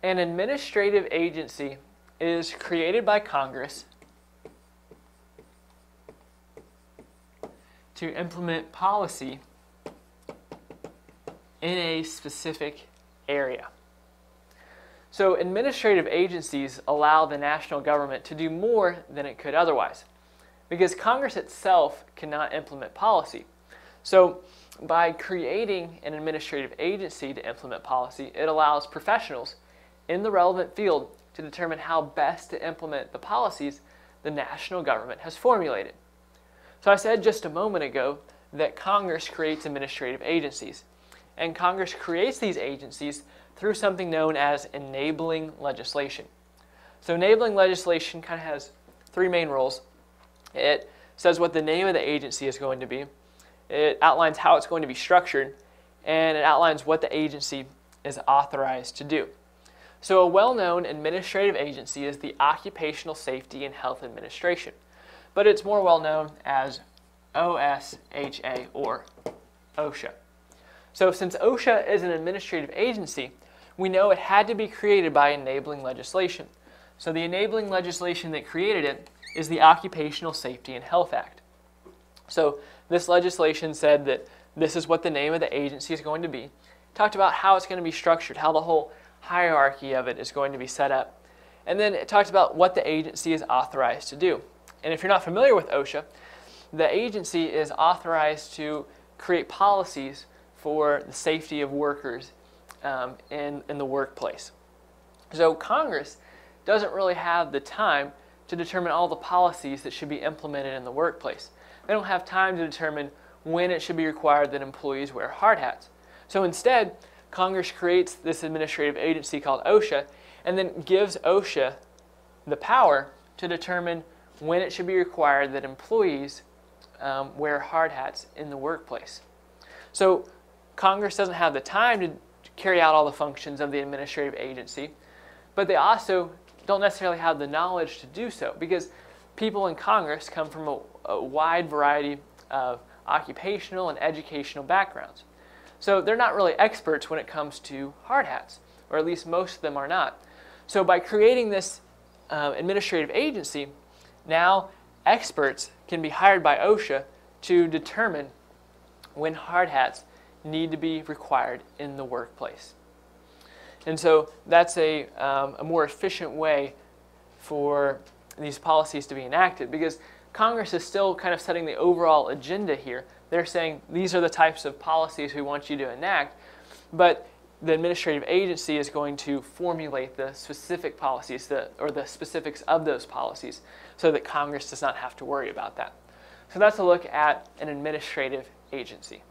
An administrative agency is created by Congress to implement policy in a specific area. So administrative agencies allow the national government to do more than it could otherwise, because Congress itself cannot implement policy. So by creating an administrative agency to implement policy, it allows professionals in the relevant field to determine how best to implement the policies the national government has formulated. So I said just a moment ago that Congress creates administrative agencies, and Congress creates these agencies through something known as enabling legislation. So enabling legislation kind of has three main roles. It says what the name of the agency is going to be, it outlines how it's going to be structured, and it outlines what the agency is authorized to do. So a well-known administrative agency is the Occupational Safety and Health Administration, but it's more well-known as OSHA or OSHA. So since OSHA is an administrative agency, we know it had to be created by enabling legislation. So the enabling legislation that created it is the Occupational Safety and Health Act. So this legislation said that this is what the name of the agency is going to be. It talked about how it's going to be structured, how the whole hierarchy of it is going to be set up. And then it talked about what the agency is authorized to do. And if you're not familiar with OSHA, the agency is authorized to create policies for the safety of workers in the workplace. So Congress doesn't really have the time to determine all the policies that should be implemented in the workplace. They don't have time to determine when it should be required that employees wear hard hats. So instead, Congress creates this administrative agency called OSHA and then gives OSHA the power to determine when it should be required that employees wear hard hats in the workplace. So Congress doesn't have the time to carry out all the functions of the administrative agency, but they also don't necessarily have the knowledge to do so, because people in Congress come from a wide variety of occupational and educational backgrounds. So they're not really experts when it comes to hard hats, or at least most of them are not. So by creating this administrative agency, now experts can be hired by OSHA to determine when hard hats need to be required in the workplace. And so that's a more efficient way for these policies to be enacted, because Congress is still kind of setting the overall agenda here. They're saying these are the types of policies we want you to enact, but the administrative agency is going to formulate the specific policies or the specifics of those policies so that Congress does not have to worry about that. So that's a look at an administrative agency.